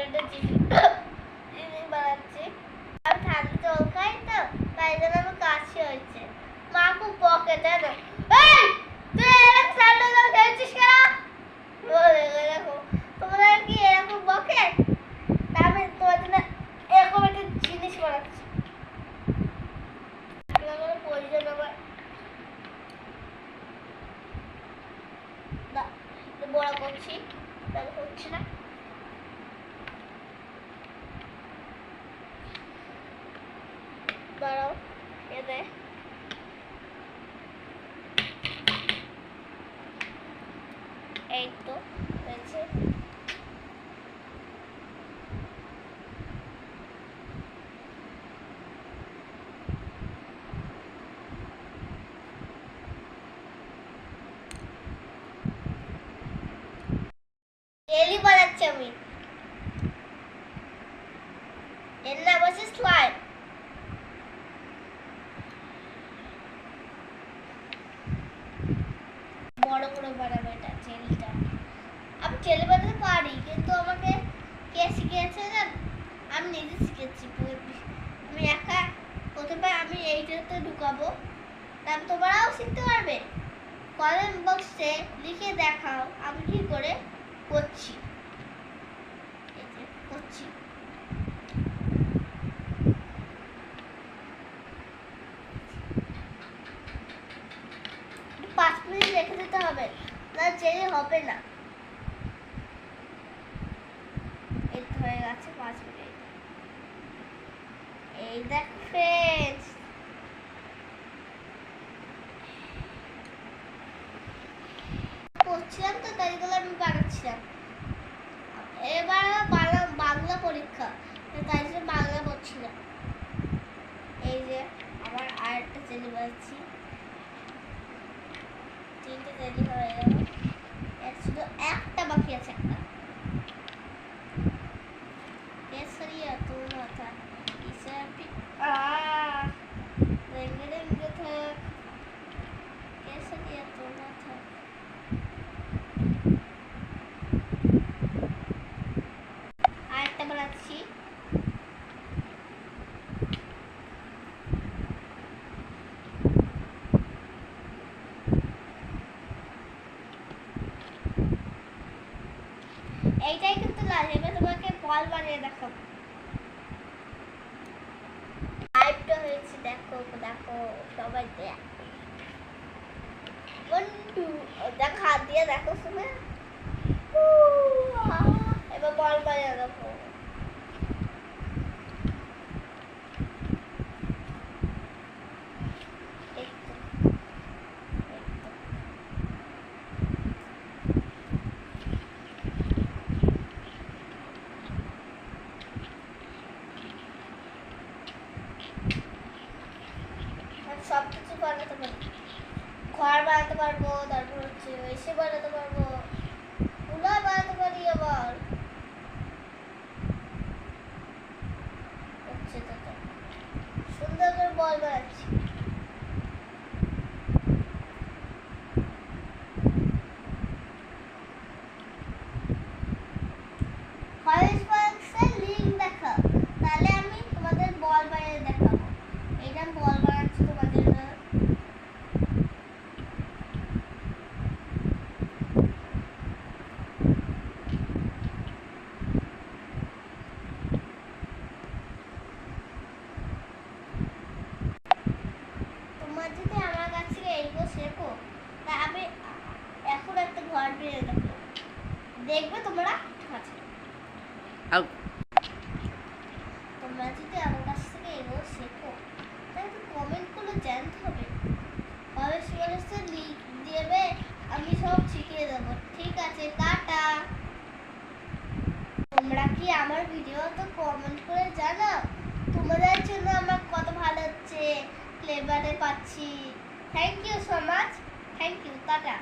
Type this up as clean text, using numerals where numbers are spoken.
একটা জিনিস বানাচ্ছি। আমি ঠান্ডা জল খাই তো, তাই জন্য আমার কাশি হয়েছে। মা খুব বকে, জানো, এই তুই এরকম ঠান্ডা জল খেয়েছিস কেন বলে। এরকম তোমাদের কি এরকম বকে? আমি তোমার জন্য এরকম একটা জিনিস বানাচ্ছি। প্রয়োজন আমার বড় করছি, তাহলে হচ্ছে না। দাঁড়াও, এতে এই তো হয়েছে। জেলি বানাচ্ছি আমি, এর নাম হচ্ছে স্লাইম। বড় করে বানাবো এটা জেলিটা। আমি জেলি বানাতে পারি, কিন্তু আমাকে কে শিখিয়েছে জান? আমি নিজে শিখেছি। আমি একা প্রথমে আমি এইটাতে ঢুকাবো, তারপর তোমরাও শিখতে পারবে। কমেন্ট বক্সে লিখে দেখাও আমি কি করে করছি। এই যে করছি। 5 মিনিট রেখে দিতে হবে, না জেলি হবে না। এই তো হয়ে গেছে 5 মিনিট। এই দেখ ফ্রেন্ডস, পড়ছিলাম তো তাই গুলো আমি বানাচ্ছিলাম। এবার বাংলা পরীক্ষা, তাই জন্য বাংলা পড়ছিলাম। এই যে আবার আরেকটা জেলি বানাচ্ছি। 3টে জেলি হয়ে গেল, শুধু একটা বাকি আছে। একটা কেসরিয়া তো মাথা ইসাপি রেঙ্গে রেঙ্গে থাক, কেসরিয়া তো মাথা। আরেকটা বানাচ্ছি। এইটাই কিন্তু লাগবে, তোমাকে বল বানিয়ে দেখাবো। লাইভটা হয়েছে, দেখো দেখো সবাই দেখ। বন্ধু দেখো, হাত দিয়ে দেখো শুনে। এবার বল বানিয়ে দেখো। সব কিছু বানাতে পারি, ঘর বানাতে পারবো, তারপর হচ্ছে এসে বানাতে পারবো, কুলার বানাতে পারি। আবার হচ্ছে তো সুন্দর করে বল বানাচ্ছি। লিঙ্ক দেখাও, তাহলে আমি তোমাদের বল বানিয়ে দেখাবো। এইটা বল বানাচ্ছি তোমাদের। তোমার যদি আমার কাছ থেকে এইগুলো শেখো, তা আমি এখন একটা ঘর পেয়ে দেখো, দেখবে তোমরা। ঠিক আছে, তোমরা যদি আমার কাছ থেকে এগুলো শেখো, তাহলে কমেন্ট করে জানতে হবে। অবশ্যই লিঙ্ক দেবে, আমি সব শিখিয়ে দেবো। ঠিক আছে, টাটা। তোমরা কি আমার ভিডিও তো কমেন্ট করে জানাও, তোমাদের জন্য আমার কত ভালো হচ্ছে, ফ্লেভারে পাচ্ছি। Thank you so much, thank you, tata.